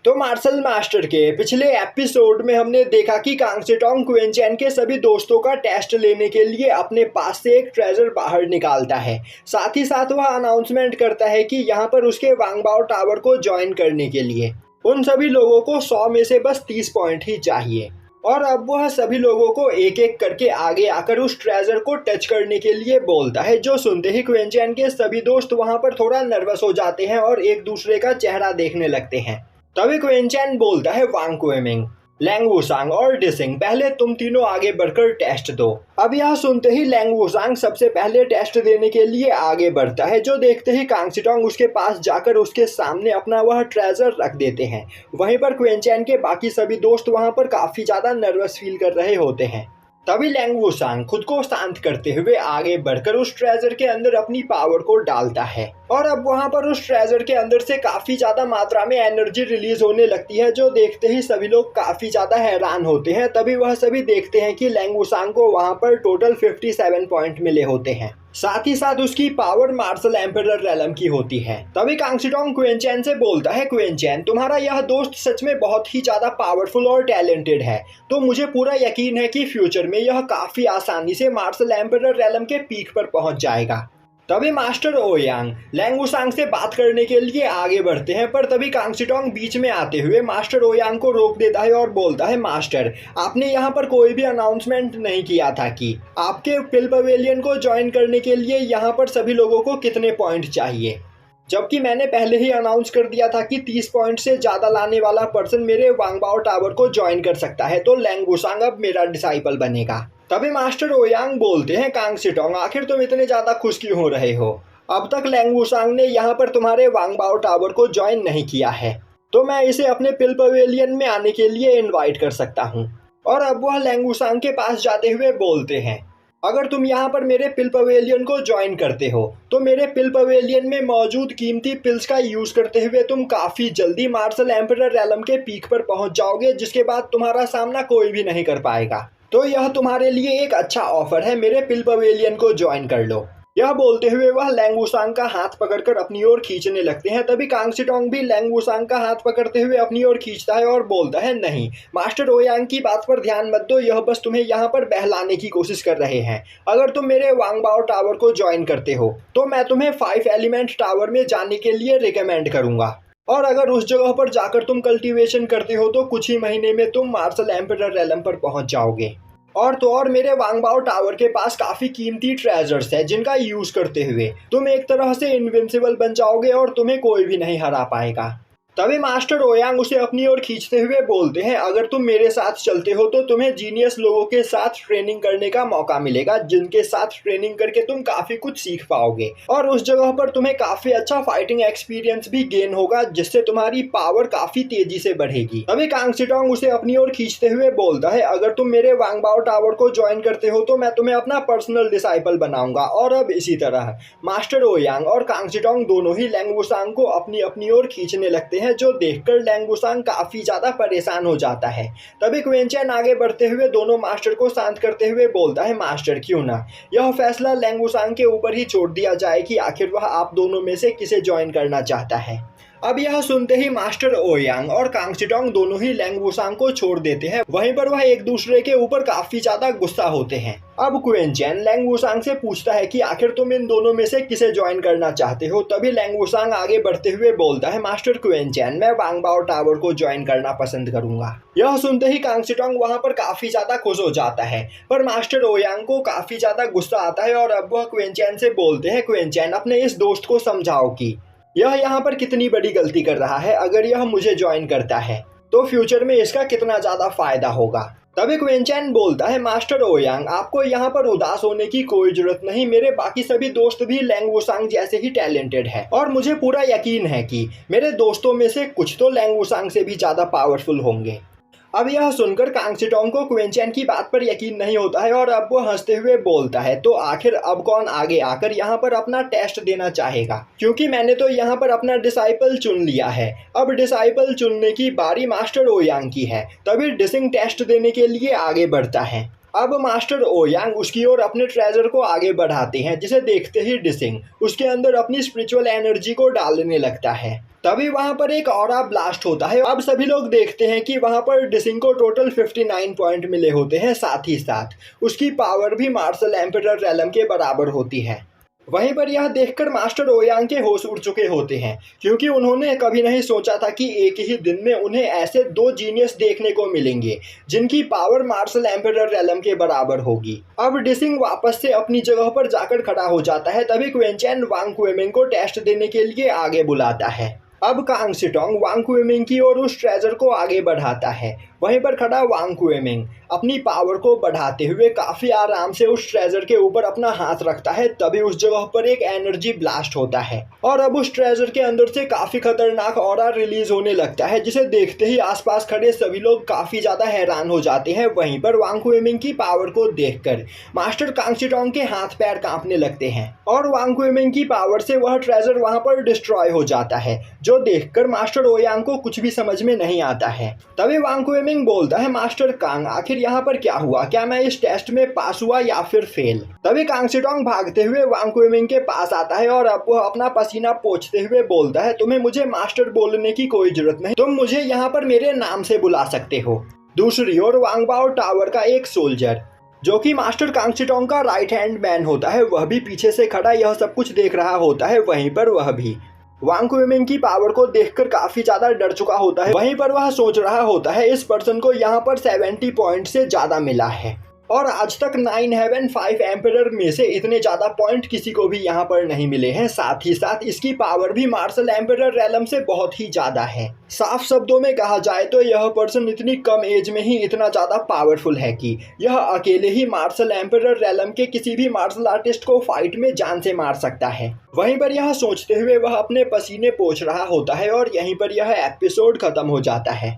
तो martial master के पिछले एपिसोड में हमने देखा कि कांग सेटोंग क्विंचेन के सभी दोस्तों का टेस्ट लेने के लिए अपने पास से एक ट्रेजर बाहर निकालता है। साथ ही साथ वह अनाउंसमेंट करता है कि यहाँ पर उसके वांगबाओ टावर को ज्वाइन करने के लिए उन सभी लोगों को 100 में से बस 30 पॉइंट ही चाहिए। और अब वह सभी लोगों को एक एक करके आगे आकर उस ट्रेजर को टच करने के लिए बोलता है, जो सुनते ही क्विंचेन के सभी दोस्त वहां पर थोड़ा नर्वस हो जाते हैं और एक दूसरे का चेहरा देखने लगते हैं। तभी क्विंचेन बोलता है, वांग कुएमिंग, लैंग वुसांग और डिसिंग, पहले तुम तीनों आगे बढ़कर टेस्ट दो। अब यह सुनते ही लैंग वुसांग सबसे पहले टेस्ट देने के लिए आगे बढ़ता है, जो देखते ही कांग सेटोंग उसके पास जाकर उसके सामने अपना वह ट्रेजर रख देते हैं। वहीं पर क्विंचेन के बाकी सभी दोस्त वहां पर काफी ज्यादा नर्वस फील कर रहे होते हैं। तभी लैंग वुसांग खुद को शांत करते हुए आगे बढ़कर उस ट्रेजर के अंदर अपनी पावर को डालता है और अब वहां पर उस ट्रेजर के अंदर से काफी ज्यादा मात्रा में एनर्जी रिलीज होने लगती है, जो देखते ही सभी लोग काफी ज्यादा हैरान होते हैं। तभी वह सभी देखते हैं कि लैंग वुसांग को वहां पर टोटल 57 पॉइंट मिले होते हैं। साथ ही साथ उसकी पावर मार्शल एम्परर रेलम की होती है। तभी कांग सेटोंग क्विंचेन से बोलता है, क्विंचेन, तुम्हारा यह दोस्त सच में बहुत ही ज्यादा पावरफुल और टैलेंटेड है, तो मुझे पूरा यकीन है कि फ्यूचर में यह काफी आसानी से मार्शल एम्परर रेलम के पीक पर पहुंच जाएगा। तभी मास्टर ओयांग लैंग वुसांग से बात करने के लिए आगे बढ़ते हैं, पर तभी कांग सेटोंग बीच में आते हुए मास्टर ओयांग को रोक देता है और बोलता है, मास्टर, आपने यहाँ पर कोई भी अनाउंसमेंट नहीं किया था कि आपके पिल पवेलियन को ज्वाइन करने के लिए यहाँ पर सभी लोगों को कितने पॉइंट चाहिए, जबकि मैंने पहले ही अनाउंस कर दिया था कि 30 पॉइंट से ज़्यादा लाने वाला पर्सन मेरे वांगबाओ टावर को ज्वाइन कर सकता है, तो लैंग वुसांग अब मेरा डिसाइपल बनेगा। तभी मास्टर ओयांग बोलते हैं, कांग सेटोंग, आखिर तुम इतने ज़्यादा खुश क्यों हो रहे हो? अब तक लैंग वुसांग ने यहाँ पर तुम्हारे वांगबाओ टावर को ज्वाइन नहीं किया है, तो मैं इसे अपने पिल पवेलियन में आने के लिए इन्वाइट कर सकता हूँ। और अब वह लैंग वुसांग के पास जाते हुए बोलते हैं, अगर तुम यहाँ पर मेरे पिल पवेलियन को ज्वाइन करते हो तो मेरे पिल पवेलियन में मौजूद कीमती पिल्स का यूज करते हुए तुम काफी जल्दी मार्शल एम्परर रेलम के पीक पर पहुंच जाओगे, जिसके बाद तुम्हारा सामना कोई भी नहीं कर पाएगा। तो यह तुम्हारे लिए एक अच्छा ऑफर है, मेरे पिल पवेलियन को ज्वाइन कर लो। यह बोलते हुए वह लैंग वुसांग का हाथ पकड़कर अपनी ओर खींचने लगते हैं। तभी कांग सेटोंग भी लैंग वुसांग का हाथ पकड़ते हुए अपनी ओर खींचता है और बोलता है, नहीं, मास्टर ओयांग की बात पर ध्यान मत दो, यह बस तुम्हें यहाँ पर बहलाने की कोशिश कर रहे हैं। अगर तुम मेरे वांगबाओ टावर को ज्वाइन करते हो तो मैं तुम्हें 5 एलिमेंट टावर में जाने के लिए रिकमेंड करूंगा, और अगर उस जगह पर जाकर तुम कल्टीवेशन करते हो तो कुछ ही महीने में तुम मार्शल एम्परर रेलम पर पहुंच जाओगे। और तो और मेरे वांगबाओ टावर के पास काफी कीमती ट्रेजर्स है, जिनका यूज करते हुए तुम एक तरह से इनविंसिबल बन जाओगे और तुम्हें कोई भी नहीं हरा पाएगा। तभी मास्टर ओयांग उसे अपनी ओर खींचते हुए बोलते हैं, अगर तुम मेरे साथ चलते हो तो तुम्हें जीनियस लोगों के साथ ट्रेनिंग करने का मौका मिलेगा, जिनके साथ ट्रेनिंग करके तुम काफी कुछ सीख पाओगे और उस जगह पर तुम्हें काफी अच्छा फाइटिंग एक्सपीरियंस भी गेन होगा, जिससे तुम्हारी पावर काफी तेजी से बढ़ेगी। तभी कांग सेटोंग उसे अपनी ओर खींचते हुए बोलता है, अगर तुम मेरे वांगबाओ टावर को ज्वाइन करते हो तो मैं तुम्हें अपना पर्सनल डिसाइपल बनाऊंगा। और अब इसी तरह मास्टर ओयांग और कांग सेटोंग दोनों ही लैंग वुसांग को अपनी अपनी ओर खींचने लगते हैं, जो देखकर लैंग वुसांग काफी ज्यादा परेशान हो जाता है। तभी क्विंचेन आगे बढ़ते हुए दोनों मास्टर को शांत करते हुए बोलता है, मास्टर, क्यों ना यह फैसला लैंग वुसांग के ऊपर ही छोड़ दिया जाए कि आखिर वह आप दोनों में से किसे ज्वाइन करना चाहता है। अब यह सुनते ही मास्टर ओयांग और कांग सेटोंग दोनों ही लैंग वुसांग को छोड़ देते हैं। वहीं पर वह एक दूसरे के ऊपर काफी ज्यादा गुस्सा होते हैं। अब क्विंचेन लैंग वुसांग से पूछता है कि आखिर तुम इन दोनों में से किसे ज्वाइन करना चाहते हो। तभी लैंग वुसांग आगे बढ़ते हुए बोलता है, मास्टर क्विंचेन, मैं वांगबाओ टावर को ज्वाइन करना पसंद करूंगा। यह सुनते ही कांग सेटोंग वहां पर काफी ज्यादा खुश हो जाता है, पर मास्टर ओयांग को काफी ज्यादा गुस्सा आता है और अब वह क्विंचेन से बोलते हैं, क्विंचेन, अपने इस दोस्त को समझाओ कि यह यहाँ पर कितनी बड़ी गलती कर रहा है। अगर यह मुझे ज्वाइन करता है तो फ्यूचर में इसका कितना ज्यादा फायदा होगा। तभी क्विंचेन बोलता है, मास्टर ओयांग, आपको यहाँ पर उदास होने की कोई जरूरत नहीं, मेरे बाकी सभी दोस्त भी लैंग वुसांग जैसे ही टैलेंटेड है और मुझे पूरा यकीन है कि मेरे दोस्तों में से कुछ तो लैंग वुसांग से भी ज्यादा पावरफुल होंगे। अब यह सुनकर कांग सेटोंग को क्विंचेन की बात पर यकीन नहीं होता है और अब वो हंसते हुए बोलता है, तो आखिर अब कौन आगे आकर यहाँ पर अपना टेस्ट देना चाहेगा, क्योंकि मैंने तो यहाँ पर अपना डिसाइपल चुन लिया है। अब डिसाइपल चुनने की बारी मास्टर ओयांग की है। तभी डिसिंग टेस्ट देने के लिए आगे बढ़ता है। अब मास्टर ओयांग उसकी ओर अपने ट्रेजर को आगे बढ़ाते हैं, जिसे देखते ही डिसिंग उसके अंदर अपनी स्पिरिचुअल एनर्जी को डालने लगता है। तभी वहां पर एक ऑरा ब्लास्ट होता है। अब सभी लोग देखते हैं कि वहां पर डिसिंग को टोटल 59 पॉइंट मिले होते हैं, साथ ही साथ उसकी पावर भी मार्शल एम्परर रेलम के बराबर होती है। वहीं पर यह देखकर मास्टर ओयांग के होश उड़ चुके होते हैं, क्योंकि उन्होंने कभी नहीं सोचा था कि एक ही दिन में उन्हें ऐसे दो जीनियस देखने को मिलेंगे जिनकी पावर मार्शल एम्परर रेलम के बराबर होगी। अब डिसिंग वापस से अपनी जगह पर जाकर खड़ा हो जाता है। तभी क्वेंचेन वांग क्वेमिंग को टेस्ट देने के लिए आगे बुलाता है। अब कांग सिटोंग वांग क्वेमिंग की ओर उस ट्रेजर को आगे बढ़ाता है। वहीं पर खड़ा वांग क्वेमिंग अपनी पावर को बढ़ाते हुए काफी आराम से उस ट्रेजर के ऊपर अपना हाथ रखता है। तभी उस जगह पर एक एनर्जी ब्लास्ट होता है और अब उस ट्रेजर के अंदर से काफी खतरनाक ऑरा रिलीज होने लगता है, जिसे देखते ही आसपास खड़े सभी लोग काफी ज्यादा हैरान हो जाते हैं। वहीं पर वांग क्वेमिंग की पावर को देखकर मास्टर कांग सिटोंग के हाथ पैर कांपने लगते हैं और वांग क्वेमिंग की पावर से वह ट्रेजर वहां पर डिस्ट्रॉय हो जाता है, जो देखकर मास्टर ओयांग को कुछ भी समझ में नहीं आता है। तभी वांग क्वेमिंग बोलता है, मास्टर कांग, आखिर यहाँ पर क्या हुआ? क्या मैं इस टेस्ट में पास हुआ या फिर फेल? तभी कांग सिटोंग भागते हुए वांग क्वेमिंग के पास आता है और अब वह अपना पसीना पोंछते हुए बोलता है, तुम्हें मुझे मास्टर बोलने की कोई जरूरत नहीं, तुम मुझे यहाँ पर मेरे नाम से बुला सकते हो। दूसरी ओर वांगबाओ टावर का एक सोल्जर, जो कि मास्टर कांग सिटोंग का राइट हैंड मैन होता है, वह भी पीछे से खड़ा यह सब कुछ देख रहा होता है। वहीं पर वह भी वांग क्वेमिंग की पावर को देखकर काफी ज्यादा डर चुका होता है। वहीं पर वह सोच रहा होता है, इस पर्सन को यहाँ पर 70 पॉइंट से ज्यादा मिला है और आज तक 9 हेवन 5 एम्परर में से इतने ज्यादा पॉइंट किसी को भी यहाँ पर नहीं मिले हैं। साथ ही साथ इसकी पावर भी मार्शल एम्परर रेलम से बहुत ही ज्यादा है। साफ शब्दों में कहा जाए तो यह पर्सन इतनी कम एज में ही इतना ज्यादा पावरफुल है कि यह अकेले ही मार्शल एम्परर रेलम के किसी भी मार्शल आर्टिस्ट को फाइट में जान से मार सकता है। वहीं पर यह सोचते हुए वह अपने पसीने पोंछ रहा होता है और यहीं पर यह एपिसोड खत्म हो जाता है।